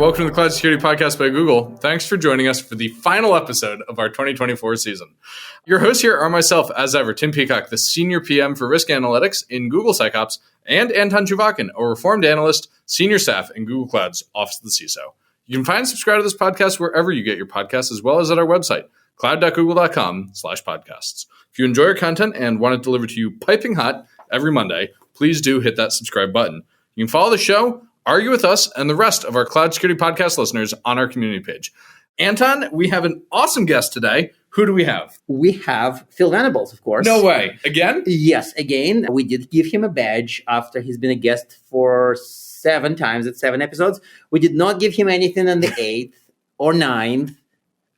Welcome to the Cloud Security Podcast by Google. Thanks for joining us for the final episode of our 2024 season. Your hosts here are myself, as ever, Tim Peacock, the Senior PM for Risk Analytics in Google SecOps, and Anton Chuvakin, a reformed analyst, senior staff in Google Cloud's Office of the CISO. You can find and subscribe to this podcast wherever you get your podcasts, as well as at our website, cloud.google.com/podcasts. If you enjoy our content and want it delivered to you piping hot every Monday, please do hit that subscribe button. You can follow the show, argue with us, and the rest of our Cloud Security Podcast listeners on our community page. Anton, we have an awesome guest today. Who do we have? We have Phil Venables, of course. No way. Again? Yes, again. We did give him a badge after he's been a guest for 7 times at 7 episodes. We did not give him anything on the 8th or 9th.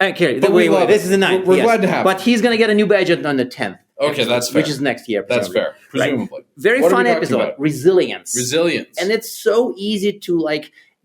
Okay, wait, this is the 9th. We're glad to have him. But he's going to get a new badge on the 10th. Okay, that's fair. Which is next year. That's fair, presumably. Right. Very fun episode. About? Resilience. And it's so easy to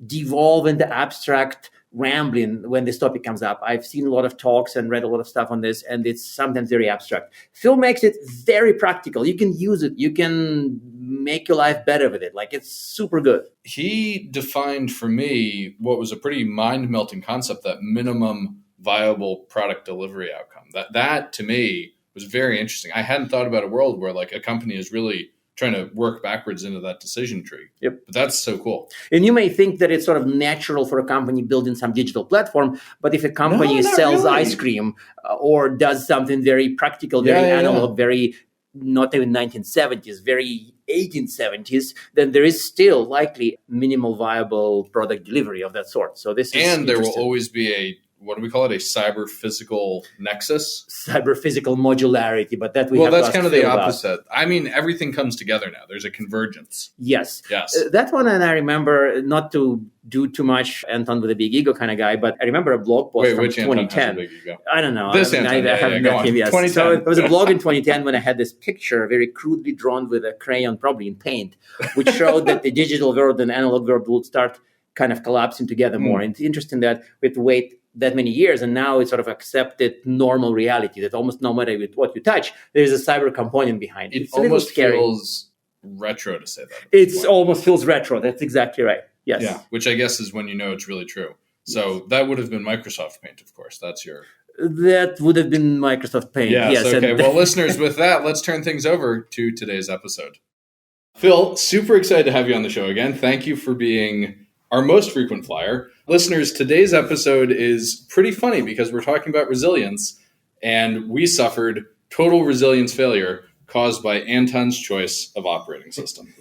devolve into abstract rambling when this topic comes up. I've seen a lot of talks and read a lot of stuff on this, and it's sometimes very abstract. Phil makes it very practical. You can use it. You can make your life better with it. It's super good. He defined for me what was a pretty mind-melting concept, that minimum viable product delivery outcome. That to me was very interesting. I hadn't thought about a world where a company is really trying to work backwards into that decision tree. Yep. But that's so cool. And you may think that it's sort of natural for a company building some digital platform, but if a company sells ice cream or does something very practical, very analog, very not even 1970s, very 1870s, then there is still likely minimal viable product delivery of that sort. So this is and there will always be what do we call it? A cyber physical nexus? Cyber physical modularity, but that we have that's kind of the opposite. I mean, everything comes together now. There's a convergence. Yes. That one, and I remember, not to do too much Anton with a big ego kind of guy, but I remember a blog post from 2010. Anton has a big ego? I don't know. This I haven't met him yet. So it was a blog in 2010 when I had this picture, very crudely drawn with a crayon, probably in paint, which showed that the digital world and analog world would start kind of collapsing together more. And it's interesting that we have to wait that many years, and now it's sort of accepted normal reality that almost no matter what you touch, there's a cyber component behind it. It almost feels retro to say that. It almost feels retro. That's exactly right. Yes. Yeah, which I guess is when you know it's really true. So that would have been Microsoft Paint, of course. That would have been Microsoft Paint. Yes. Okay. Well, listeners, with that, let's turn things over to today's episode. Phil, super excited to have you on the show again. Thank you for being our most frequent flyer. Listeners, today's episode is pretty funny because we're talking about resilience, and we suffered total resilience failure caused by Anton's choice of operating system.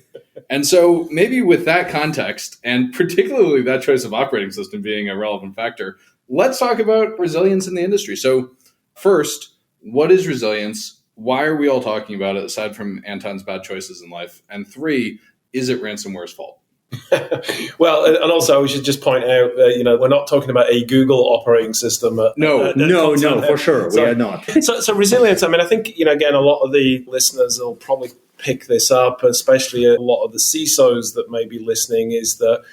And so maybe with that context, and particularly that choice of operating system being a relevant factor, let's talk about resilience in the industry. So first, what is resilience? Why are we all talking about it, aside from Anton's bad choices in life? And 3, is it ransomware's fault? Well, and also we should just point out, we're not talking about a Google operating system. No, for sure. We are not. So resilience, I think, again, a lot of the listeners will probably pick this up, especially a lot of the CISOs that may be listening, is that,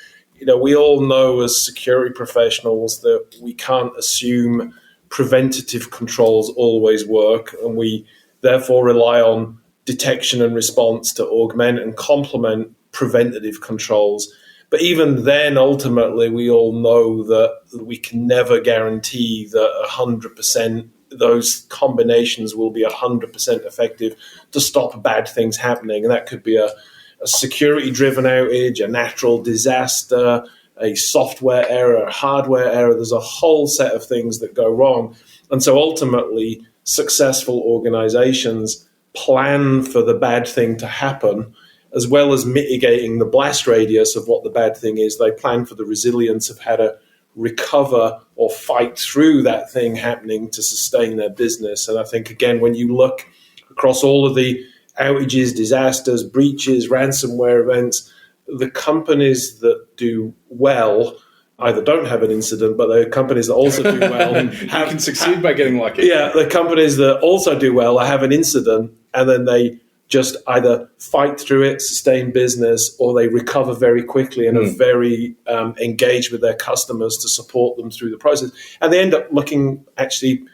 we all know as security professionals that we can't assume preventative controls always work, and we therefore rely on detection and response to augment and complement preventative controls. But even then, ultimately, we all know that we can never guarantee that 100% those combinations will be 100% effective to stop bad things happening. And that could be a security-driven outage, a natural disaster, a software error, a hardware error. There's a whole set of things that go wrong. And so ultimately, successful organizations plan for the bad thing to happen, as well as mitigating the blast radius of what the bad thing is. They plan for the resilience of how to recover or fight through that thing happening to sustain their business. And I think, again, when you look across all of the outages, disasters, breaches, ransomware events, the companies that do well either don't have an incident, but the companies that also do well can succeed by getting lucky. Yeah, the companies that also do well have an incident, and then they just either fight through it, sustain business, or they recover very quickly and are very engaged with their customers to support them through the process. And they end up looking, actually,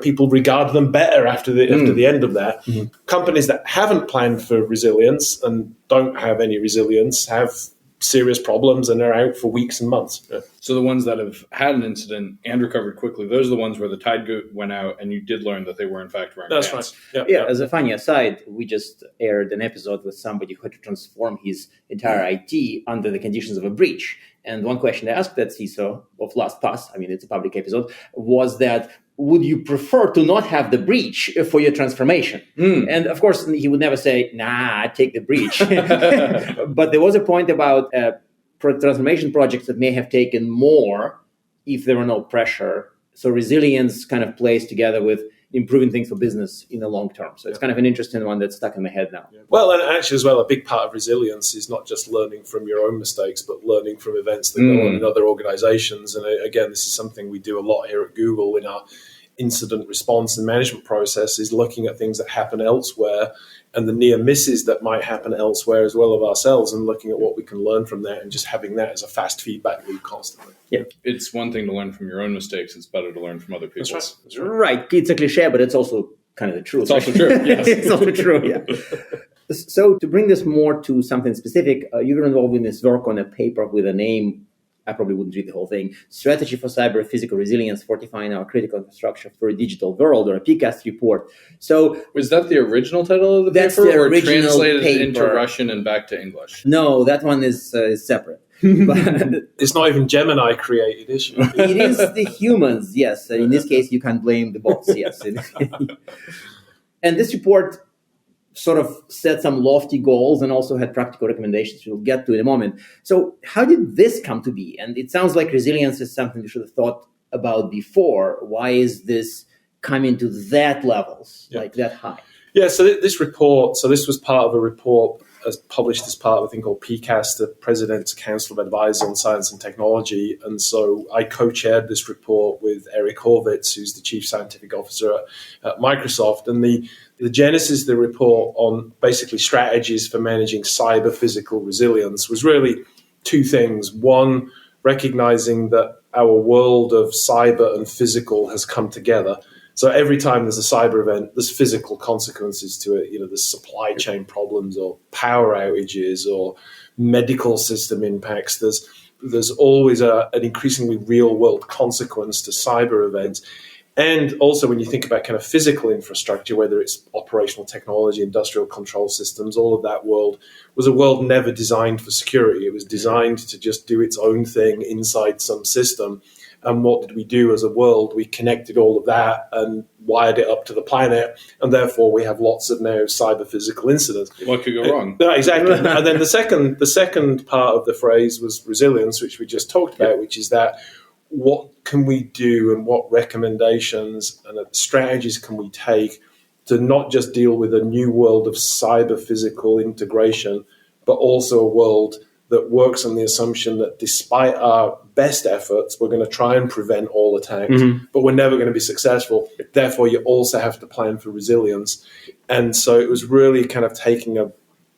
people regard them better after the end of that. Companies that haven't planned for resilience and don't have any resilience have serious problems and are out for weeks and months. Yeah. So the ones that have had an incident and recovered quickly, those are the ones where the tide went out and you did learn that they were in fact wearing That's pants. right. Yeah, as a funny aside, we just aired an episode with somebody who had to transform his entire IT under the conditions of a breach. And one question I asked that CISO of LastPass, I mean, it's a public episode, was that, would you prefer to not have the breach for your transformation? And of course, he would never say, nah, I take the breach. But there was a point about transformation projects that may have taken more if there were no pressure. So resilience kind of plays together with improving things for business in the long term. So it's kind of an interesting one that's stuck in my head now. Well, and actually as well, a big part of resilience is not just learning from your own mistakes, but learning from events that go on in other organizations. And again, this is something we do a lot here at Google in our incident response and management process, is looking at things that happen elsewhere and the near misses that might happen elsewhere as well of ourselves, and looking at what we can learn from that and just having that as a fast feedback loop constantly. Yeah, it's one thing to learn from your own mistakes. It's better to learn from other people's. That's right. Right. It's a cliche, but it's also kind of the truth. It's also true. Yes. It's also true, yeah. So to bring this more to something specific, you were involved in this work on a paper with a name, I probably wouldn't read the whole thing, Strategy for Cyber Physical Resilience, Fortifying Our Critical Infrastructure for a Digital World, or a PCAST report. So was that the original title of the that's paper, the or original translated paper into Russian and back to English? No, that one is separate. But it's not even Gemini created, is it? It is the humans, yes. In this case, you can't blame the bots, yes. And this report sort of set some lofty goals and also had practical recommendations we'll get to in a moment. So how did this come to be? And it sounds like resilience is something we should have thought about before. Why is this coming to that levels, like that high? Yeah, so this was part of a report as published as part of a thing called PCAST, the President's Council of Advisors on Science and Technology. And so I co-chaired this report with Eric Horvitz, who's the Chief Scientific Officer at Microsoft. And the genesis of the report on basically strategies for managing cyber physical resilience was really two things. One, recognizing that our world of cyber and physical has come together. So every time there's a cyber event, there's physical consequences to it. You know, there's supply chain problems or power outages or medical system impacts. There's always an increasingly real world consequence to cyber events. And also when you think about kind of physical infrastructure, whether it's operational technology, industrial control systems, all of that world was a world never designed for security. It was designed to just do its own thing inside some system. And what did we do as a world? We connected all of that and wired it up to the planet, and therefore we have lots of now cyber physical incidents. What could go wrong? Exactly. And then the second part of the phrase was resilience, which we just talked about, which is that what can we do and what recommendations and strategies can we take to not just deal with a new world of cyber physical integration, but also a world that works on the assumption that despite our best efforts, we're going to try and prevent all attacks, but we're never going to be successful. Therefore, you also have to plan for resilience. And so it was really kind of taking a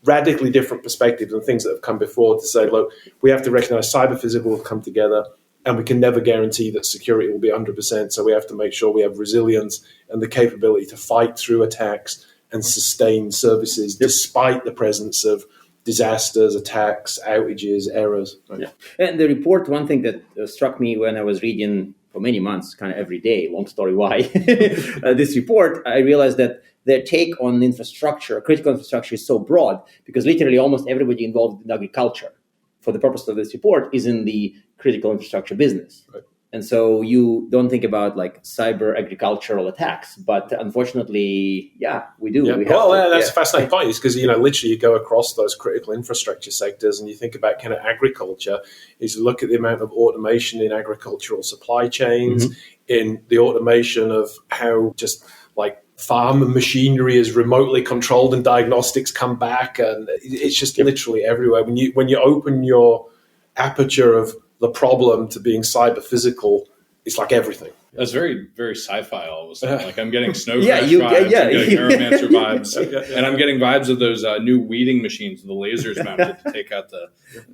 radically different perspective than things that have come before to say, look, we have to recognize cyber physical will come together, and we can never guarantee that security will be 100%. So we have to make sure we have resilience and the capability to fight through attacks and sustain services despite the presence of disasters, attacks, outages, errors. Right? Yeah. And the report, one thing that struck me when I was reading for many months, kind of every day, long story why, this report, I realized that their take on infrastructure, critical infrastructure, is so broad because literally almost everybody involved in agriculture for the purpose of this report is in the critical infrastructure business. Right. And so you don't think about like cyber agricultural attacks, but unfortunately, we do. Yeah. We that's a fascinating point, is because, literally you go across those critical infrastructure sectors and you think about kind of agriculture, is you look at the amount of automation in agricultural supply chains, in the automation of how just like farm machinery is remotely controlled and diagnostics come back. And it's just literally everywhere. When you open your aperture of the problem to being cyber physical, it's like everything. That's very, very sci-fi all of a sudden. Like I'm getting Snow Crash vibes, I'm getting Neuromancer vibes, and I'm getting vibes of those new weeding machines with the lasers mounted to take out the...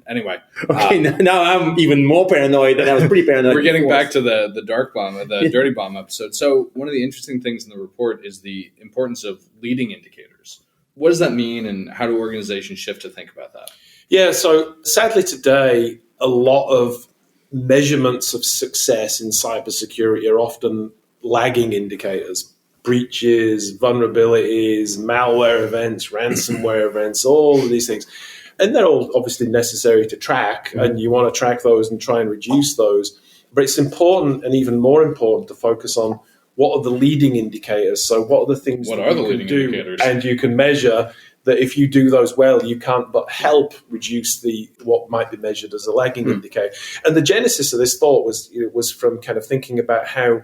Anyway. Okay, now I'm even more paranoid, and I was pretty paranoid. We're getting back to the dark bomb, the dirty bomb episode. So one of the interesting things in the report is the importance of leading indicators. What does that mean, and how do organizations shift to think about that? Yeah, so sadly today, a lot of measurements of success in cybersecurity are often lagging indicators. Breaches, vulnerabilities, malware events, ransomware events, all of these things. And they're all obviously necessary to track, and you want to track those and try and reduce those. But it's important, and even more important, to focus on what are the leading indicators. So what are the things What that are you the can leading do indicators? and you can measure that if you do those well, you can't but help reduce the what might be measured as a lagging indicator. And the genesis of this thought was from kind of thinking about how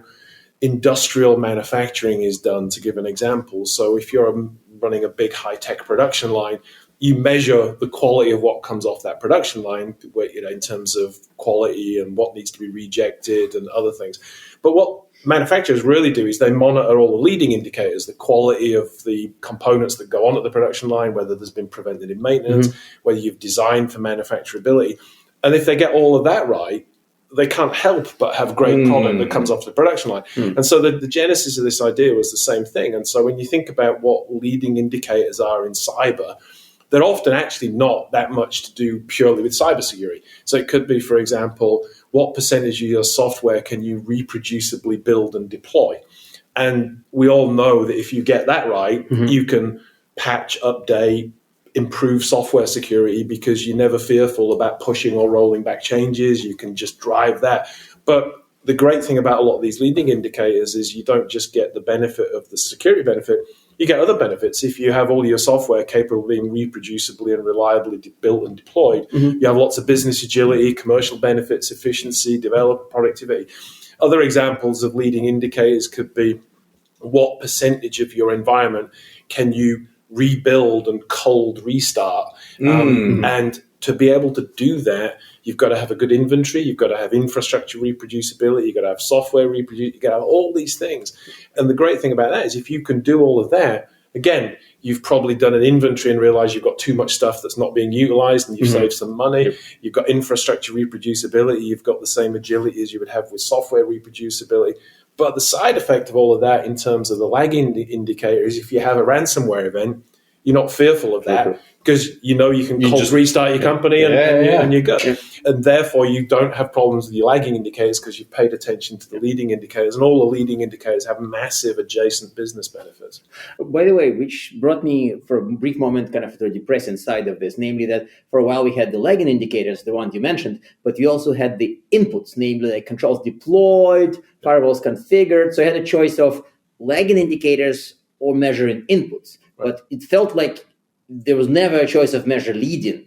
industrial manufacturing is done, to give an example. So if you're running a big high-tech production line, you measure the quality of what comes off that production line, in terms of quality and what needs to be rejected and other things. But what manufacturers really do is they monitor all the leading indicators, the quality of the components that go on at the production line, whether there's been preventative maintenance, whether you've designed for manufacturability. And if they get all of that right, they can't help but have great product that comes off the production line. And so the genesis of this idea was the same thing. And so when you think about what leading indicators are in cyber, they're often actually not that much to do purely with cybersecurity. So it could be, for example, what percentage of your software can you reproducibly build and deploy? And we all know that if you get that right, you can patch, update, improve software security because you're never fearful about pushing or rolling back changes. You can just drive that. But the great thing about a lot of these leading indicators is you don't just get the benefit of the security benefit, you get other benefits. If you have all your software capable of being reproducibly and reliably built and deployed, you have lots of business agility, commercial benefits, efficiency, developer productivity. Other examples of leading indicators could be what percentage of your environment can you rebuild and cold restart. And to be able to do that, you've got to have a good inventory, you've got to have infrastructure reproducibility, you've got to have software reproducibility, you've got to have all these things. And the great thing about that is if you can do all of that, again, you've probably done an inventory and realized you've got too much stuff that's not being utilized and you've saved some money. You've got infrastructure reproducibility, you've got the same agility as you would have with software reproducibility. But the side effect of all of that in terms of the lagging indicator is if you have a ransomware event, you're not fearful of that because you know you can cold restart your company and you're good. And therefore, you don't have problems with your lagging indicators because you've paid attention to the leading indicators. And all the leading indicators have massive adjacent business benefits. By the way, which brought me for a brief moment kind of to the depressing side of this, namely that for a while we had the lagging indicators, the ones you mentioned, but we also had the inputs, namely like controls deployed, firewalls configured. So I had a choice of lagging indicators or measuring inputs. But it felt like there was never a choice of measure leading.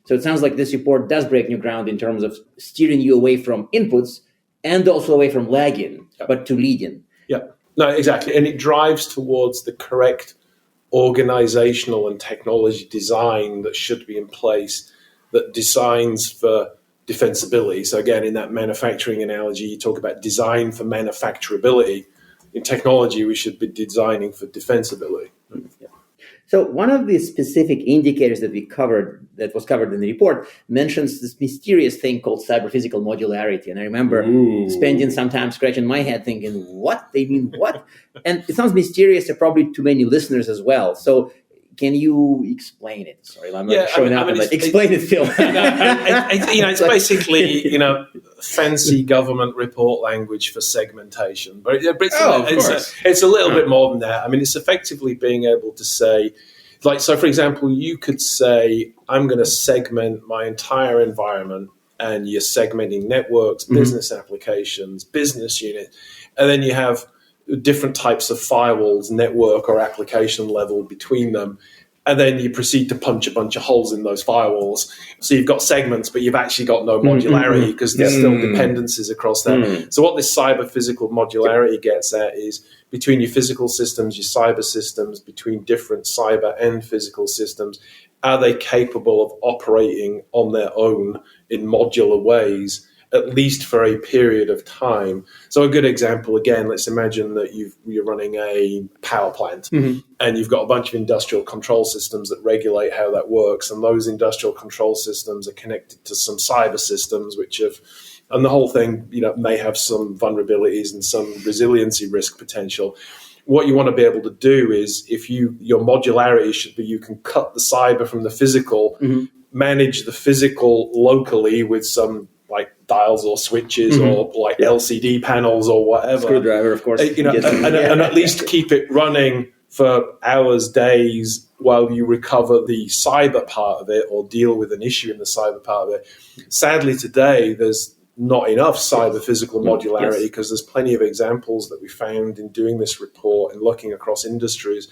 So it sounds like this report does break new ground in terms of steering you away from inputs and also away from lagging, but to leading. Yeah, no, exactly. And it drives towards the correct organizational and technology design that should be in place that designs for defensibility. So again, in that manufacturing analogy, you talk about design for manufacturability. In technology, we should be designing for defensibility. Yeah. So one of the specific indicators that that was covered in the report mentions this mysterious thing called cyber-physical modularity. And I remember spending some time scratching my head thinking, what? They mean what? And it sounds mysterious to probably to many listeners as well. So can you explain it? Sorry, I'm not showing up, but explain it, Phil. It's basically, fancy government report language for segmentation. But it's a little bit more than that. I mean, it's effectively being able to say, so for example, you could say, I'm going to segment my entire environment, and you're segmenting networks, business applications, business units, and then you have different types of firewalls, network or application level between them. And then you proceed to punch a bunch of holes in those firewalls. So you've got segments, but you've actually got no modularity because there's still dependencies across that. So what this cyber-physical modularity gets at is between your physical systems, your cyber systems, between different cyber and physical systems, are they capable of operating on their own in modular ways, at least for a period of time? So a good example, again, let's imagine that you're running a power plant and you've got a bunch of industrial control systems that regulate how that works. And those industrial control systems are connected to some cyber systems, and the whole thing, may have some vulnerabilities and some resiliency risk potential. What you want to be able to do is your modularity should be, you can cut the cyber from the physical, manage the physical locally with some like dials or switches or like LCD panels or whatever. Screwdriver, of course. And at least keep it running for hours, days, while you recover the cyber part of it or deal with an issue in the cyber part of it. Sadly, today, there's not enough cyber physical modularity because there's plenty of examples that we found in doing this report and looking across industries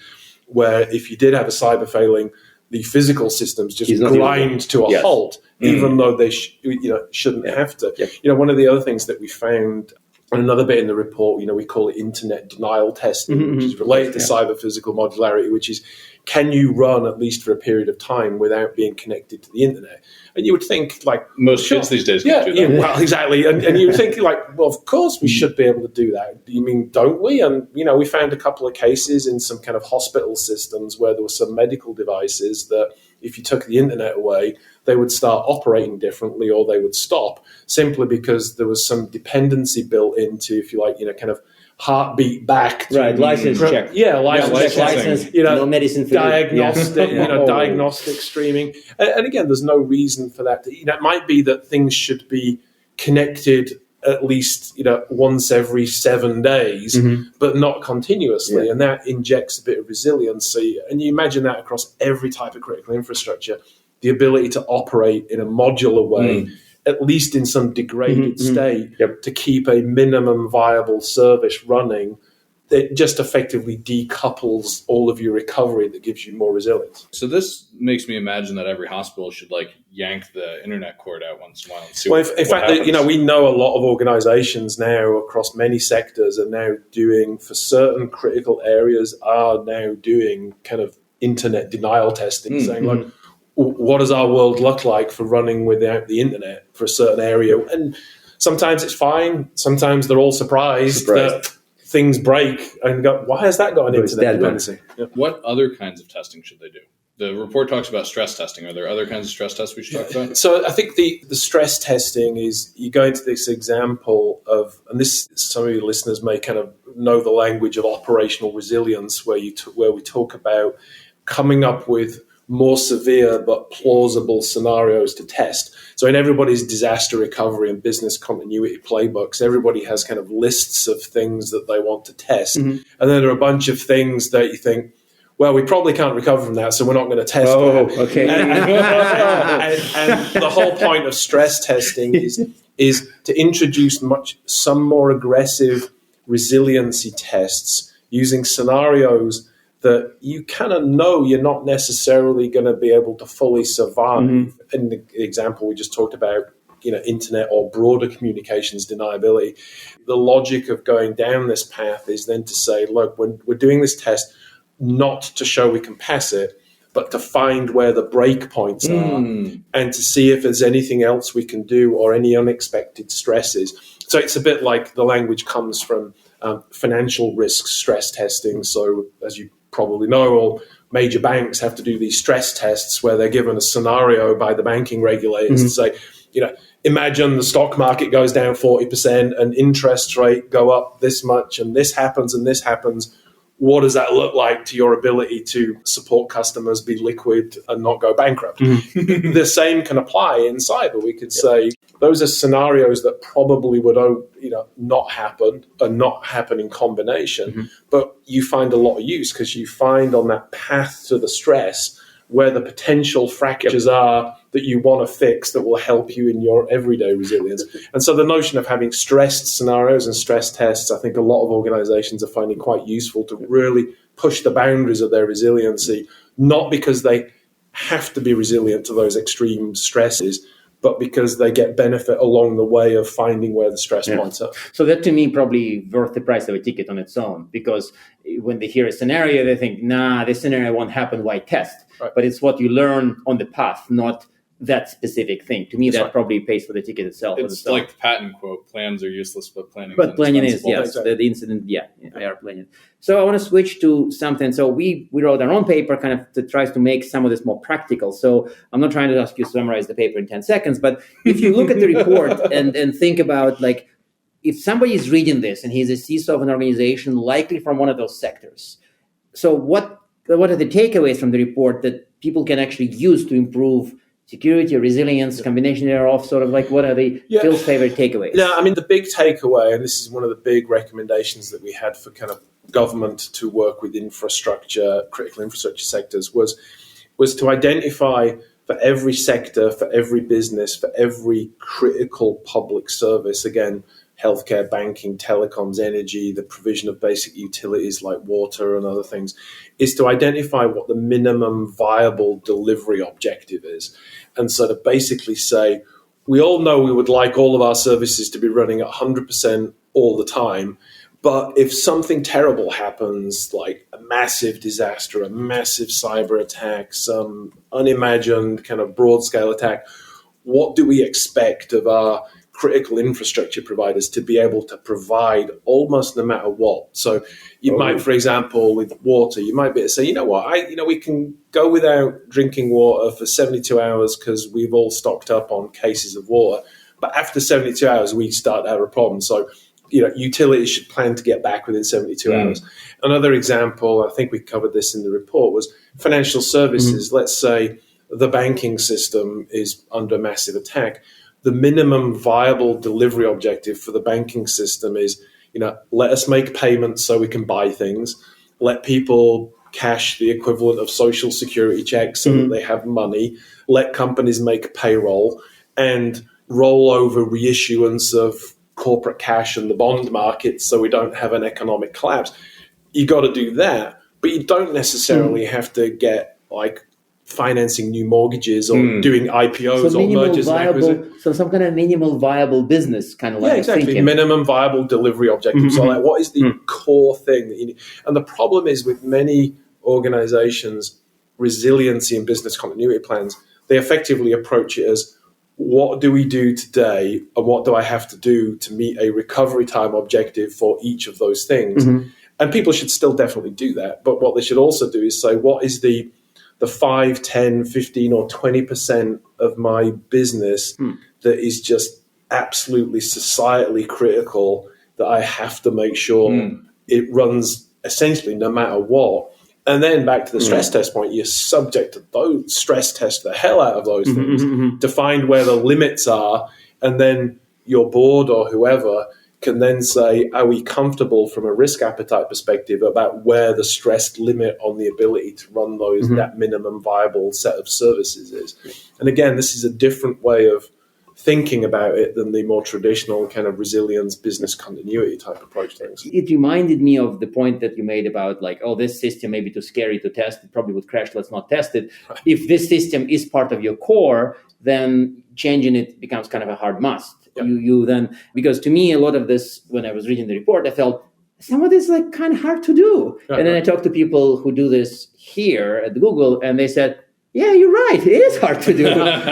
where if you did have a cyber failing, the physical systems just grind to a halt, even though they shouldn't have to. One of the other things that we found, and another bit in the report, we call it internet denial testing, which is related to cyber physical modularity, which is, can you run at least for a period of time without being connected to the internet? And you would think, like, most kids these days can do that. Well, exactly. And you would think, like, well, of course we should be able to do that. You mean, don't we? And, we found a couple of cases in some kind of hospital systems where there were some medical devices that if you took the internet away, they would start operating differently or they would stop simply because there was some dependency built into, if you like, kind of heartbeat back to license check. License, no medicine for diagnostic, diagnostic streaming. And again, there's no reason for that. It might be that things should be connected at least, once every 7 days, but not continuously. And that injects a bit of resiliency. And you imagine that across every type of critical infrastructure, the ability to operate in a modular way, at least in some degraded state, to keep a minimum viable service running, that just effectively decouples all of your recovery that gives you more resilience. So this makes me imagine that every hospital should yank the internet cord out once in a while and see in fact, we know a lot of organizations now across many sectors are now doing, for certain critical areas, are now doing kind of internet denial testing, saying, look, what does our world look like for running without the internet for a certain area? And sometimes it's fine. Sometimes they're all surprised. That things break and go, why has that got an internet dependency? What other kinds of testing should they do? The report talks about stress testing. Are there other kinds of stress tests we should talk about? So I think the stress testing is, you go into this example of, and this, some of your listeners may kind of know the language of operational resilience, where we talk about coming up with more severe but plausible scenarios to test. So in everybody's disaster recovery and business continuity playbooks, everybody has kind of lists of things that they want to test. And then there are a bunch of things that you think, well, we probably can't recover from that, so we're not going to test that. Okay. And the whole point of stress testing is to introduce some more aggressive resiliency tests using scenarios that you kind of know you're not necessarily going to be able to fully survive. In the example we just talked about, internet or broader communications deniability, the logic of going down this path is then to say, look, when we're doing this test, not to show we can pass it, but to find where the break points are and to see if there's anything else we can do or any unexpected stresses. So it's a bit like the language comes from financial risk stress testing. So as you probably know, all major banks have to do these stress tests where they're given a scenario by the banking regulators to say, imagine the stock market goes down 40% and interest rate go up this much and this happens and this happens. What does that look like to your ability to support customers, be liquid and not go bankrupt? The same can apply in cyber. We could say those are scenarios that probably would not happen and not happen in combination, but you find a lot of use because you find on that path to the stress where the potential fractures are that you want to fix that will help you in your everyday resilience. And so the notion of having stressed scenarios and stress tests, I think a lot of organizations are finding quite useful to really push the boundaries of their resiliency, not because they have to be resilient to those extreme stresses, but because they get benefit along the way of finding where the stress points are. So that to me probably worth the price of a ticket on its own, because when they hear a scenario, they think, this scenario won't happen, why test? Right. But it's what you learn on the path, not that specific thing. To me, that probably pays for the ticket itself. It's like the patent quote, plans are useless, but planning is, yes. Exactly. The incident, they are planning. So I want to switch to something. So we wrote our own paper kind of that tries to make some of this more practical. So I'm not trying to ask you to summarize the paper in 10 seconds, but if you look at the report and think about, like, if somebody is reading this and he's a CISO of an organization, likely from one of those sectors, so what are the takeaways from the report that people can actually use to improve security, resilience, combination thereof, sort of like what are the Phil's favorite takeaways? Yeah, I mean, the big takeaway, and this is one of the big recommendations that we had for kind of government to work with infrastructure, critical infrastructure sectors, was to identify for every sector, for every business, for every critical public service, again, healthcare, banking, telecoms, energy, the provision of basic utilities like water and other things, is to identify what the minimum viable delivery objective is. And so to basically say, we all know we would like all of our services to be running at 100% all the time, but if something terrible happens, like a massive disaster, a massive cyber attack, some unimagined kind of broad-scale attack, what do we expect of our critical infrastructure providers to be able to provide almost no matter what? So you might, for example, with water, you might be able to say, you know what, we can go without drinking water for 72 hours because we've all stocked up on cases of water. But after 72 hours, we start to have a problem. So utilities should plan to get back within 72 hours. Another example, I think we covered this in the report, was financial services. Let's say the banking system is under massive attack. The minimum viable delivery objective for the banking system is, let us make payments so we can buy things. Let people cash the equivalent of social security checks so that they have money. Let companies make payroll and roll over reissuance of corporate cash and the bond market so we don't have an economic collapse. You got to do that, but you don't necessarily have to get like financing new mortgages or doing IPOs or mergers and acquisitions. So some kind of minimal viable business kind of like exactly. thinking. Minimum viable delivery objective. So like, what is the core thing that you need? And the problem is with many organizations, resiliency and business continuity plans, they effectively approach it as, what do we do today and what do I have to do to meet a recovery time objective for each of those things? And people should still definitely do that. But what they should also do is say, what is the 5, 10, 15 or 20% of my business that is just absolutely societally critical that I have to make sure it runs essentially no matter what. And then back to the stress test point, you're subject to those stress test the hell out of those things to find where the limits are. And then your board or whoever can then say, are we comfortable from a risk appetite perspective about where the stress limit on the ability to run those that minimum viable set of services is? And again, this is a different way of thinking about it than the more traditional kind of resilience, business continuity type approach to things. It reminded me of the point that you made about like, this system may be too scary to test. It probably would crash. Let's not test it. Right. If this system is part of your core, then changing it becomes kind of a hard must. Yep. You then, because to me, a lot of this, when I was reading the report, I felt some of this is like kind of hard to do. Right. And then I talked to people who do this here at Google, and they said, yeah, you're right. It is hard to do.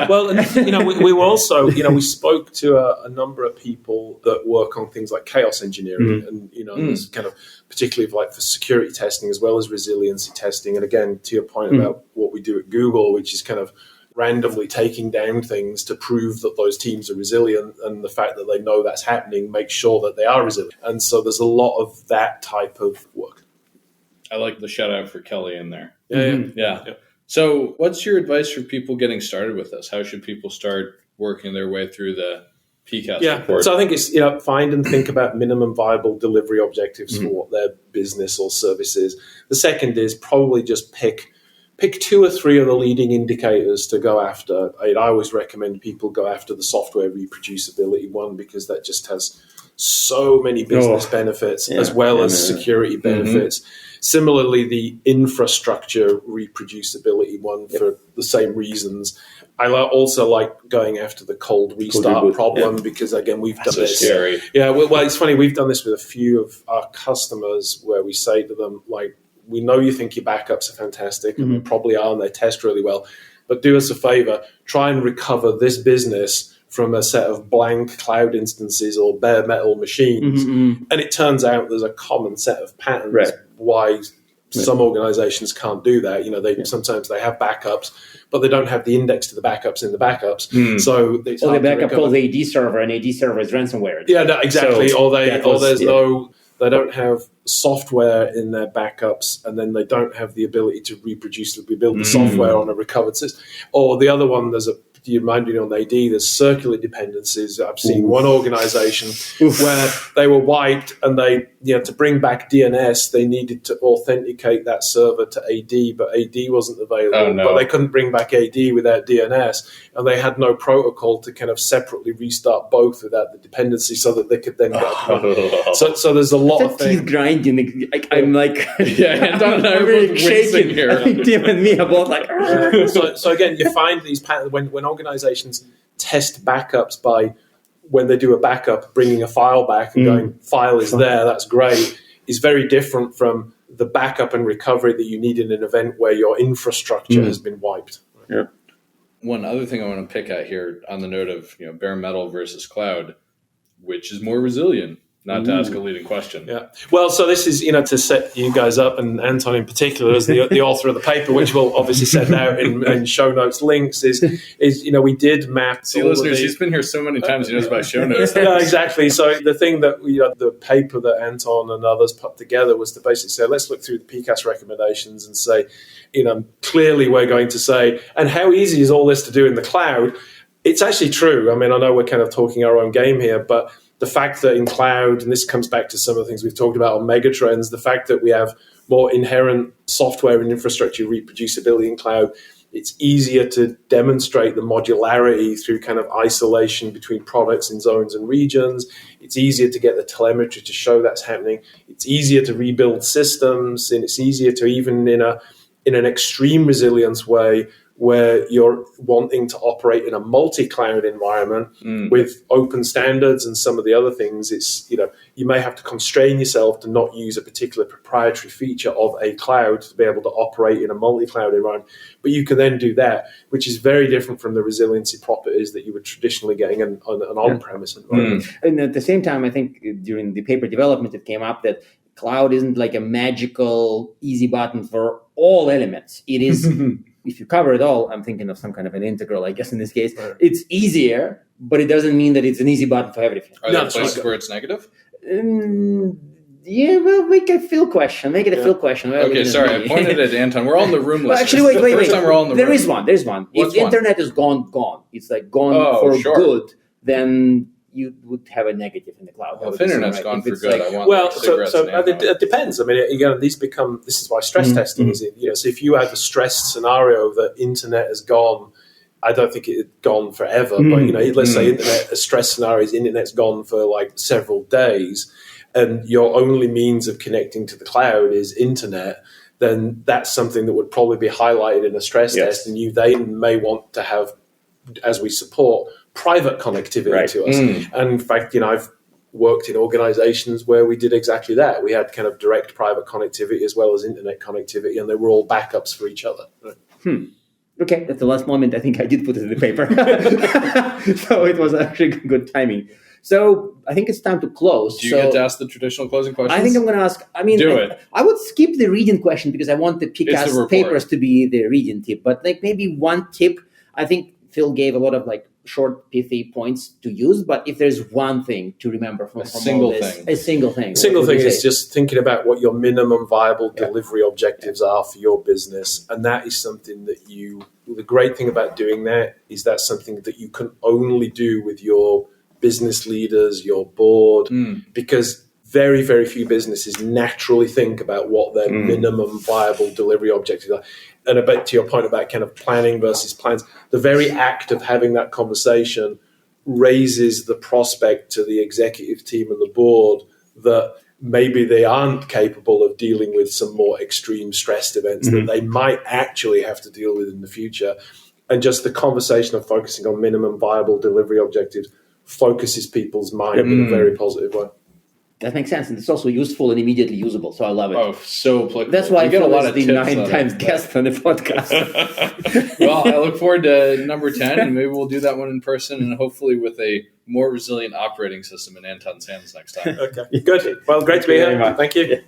Well, and, we were also, we spoke to a number of people that work on things like chaos engineering and, this kind of particularly like for security testing as well as resiliency testing. And again, to your point about what we do at Google, which is kind of randomly taking down things to prove that those teams are resilient, and the fact that they know that's happening makes sure that they are resilient. And so there's a lot of that type of work. I like the shout out for Kelly in there. Yeah. So what's your advice for people getting started with this? How should people start working their way through the PCAST report? So I think it's, find and think about minimum viable delivery objectives for what their business or service is. The second is probably just pick 2 or 3 of the leading indicators to go after. I always recommend people go after the software reproducibility one, because that just has so many business benefits as well as security benefits. Similarly, the infrastructure reproducibility one for the same reasons. I also like going after the cold restart problem because, again, we've done this. Scary. Yeah, well, it's funny. We've done this with a few of our customers where we say to them, like, we know you think your backups are fantastic, and they probably are, and they test really well, but do us a favor, try and recover this business from a set of blank cloud instances or bare metal machines. And it turns out there's a common set of patterns why some organizations can't do that. Sometimes they have backups, but they don't have the index to the backups in the backups. So it's the backup calls AD server, and AD server is ransomware. Yeah, exactly. So or there's they don't have software in their backups, and then they don't have the ability to rebuild the software on a recovered system. Or the other one, you remind me on AD, there's circular dependencies. I've seen one organization where they were wiped, and they, to bring back DNS, they needed to authenticate that server to AD, but AD wasn't available. Oh, no. But they couldn't bring back AD without DNS, and they had no protocol to kind of separately restart both without the dependency, so that they could then get. So there's a lot of things. Teeth grinding. I'm like, Anton and I I'm are really both shaking wincing here. I think Tim and me are both like. So again, you find these patterns when organizations test backups by, when they do a backup, bringing a file back and going, file is there, that's great, is very different from the backup and recovery that you need in an event where your infrastructure has been wiped. Yeah. One other thing I want to pick at here on the note of bare metal versus cloud, which is more resilient? Not to ask a leading question. Yeah. Well, so this is, to set you guys up, and Anton in particular as the author of the paper, which we'll obviously send out in show notes links, is we did map. See, listeners, he's been here so many times, he knows about show notes. Yeah, exactly. So the thing that, the paper that Anton and others put together was to basically say, let's look through the PCAST recommendations and say, clearly we're going to say, and how easy is all this to do in the cloud? It's actually true. I mean, I know we're kind of talking our own game here, but the fact that in cloud, and this comes back to some of the things we've talked about on megatrends, the fact that we have more inherent software and infrastructure reproducibility in cloud, it's easier to demonstrate the modularity through kind of isolation between products in zones and regions. It's easier to get the telemetry to show that's happening. It's easier to rebuild systems, and it's easier to, even in an extreme resilience way, where you're wanting to operate in a multi-cloud environment with open standards and some of the other things, it's, you may have to constrain yourself to not use a particular proprietary feature of a cloud to be able to operate in a multi-cloud environment. But you can then do that, which is very different from the resiliency properties that you were traditionally getting an on-premise environment. And at the same time, I think during the paper development, it came up that cloud isn't like a magical, easy button for all elements. It is... If you cover it all, I'm thinking of some kind of an integral, I guess in this case. Right. It's easier, but it doesn't mean that it's an easy button for everything. Are there places where it's negative? Yeah, well, make it a fill question. Well, okay, sorry, I pointed at Anton. We're all in the room. Well, actually, wait. First time we're all in the room. There's one. What's if internet is gone, it's like gone for good, then you would have a negative in the cloud. Well, if internet's gone for good, I want cigarettes. It depends. I mean, this is why stress testing is it. So if you had a stressed scenario that internet has gone, I don't think it had gone forever, but let's say a stress scenario is internet's gone for like several days, and your only means of connecting to the cloud is internet, then that's something that would probably be highlighted in a stress test, and you then may want to have, as we support, private connectivity to us. And in fact, I've worked in organizations where we did exactly that. We had kind of direct private connectivity as well as internet connectivity, and they were all backups for each other. Right? Okay, that's the last moment I think I did put it in the paper. So it was actually good timing. So I think it's time to close. Do you get to ask the traditional closing questions? I think I'm going to ask, I would skip the reading question because I want the PCAST papers to be the reading tip. But like maybe one tip, I think Phil gave a lot of like short, pithy points to use. But if there's one thing to remember from all this, a single thing. Single thing is just thinking about what your minimum viable delivery objectives are for your business. And that is something that the great thing about doing that is that's something that you can only do with your business leaders, your board, because very, very few businesses naturally think about what their minimum viable delivery objectives are. And a bit to your point about kind of planning versus plans, the very act of having that conversation raises the prospect to the executive team and the board that maybe they aren't capable of dealing with some more extreme stressed events that they might actually have to deal with in the future. And just the conversation of focusing on minimum viable delivery objectives focuses people's mind in a very positive way. That makes sense, and it's also useful and immediately usable, so I love it. Oh, so applicable. That's why I get a lot of the 9 times guest on the podcast. Well, I look forward to number 10, and maybe we'll do that one in person, and hopefully with a more resilient operating system in Anton's hands next time. Okay, good. Well, great to be here. Thank you.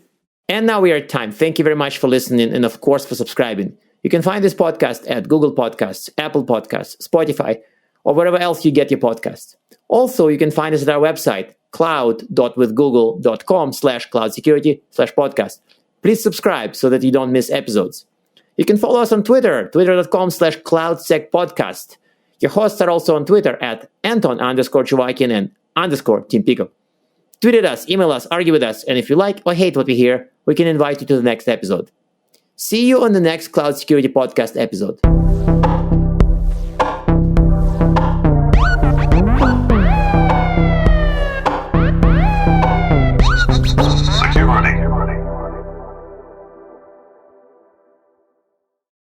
And now we are at time. Thank you very much for listening, and of course for subscribing. You can find this podcast at Google Podcasts, Apple Podcasts, Spotify, or wherever else you get your podcasts. Also, you can find us at our website, cloud.withgoogle.com/cloudsecurity/podcast. Please subscribe so that you don't miss episodes. You can follow us on Twitter, twitter.com/cloudsecpodcast. Your hosts are also on Twitter at Anton_Chuvakin and _Team Pico. Tweet at us, email us, argue with us, and if you like or hate what we hear, we can invite you to the next episode. See you on the next Cloud Security Podcast episode.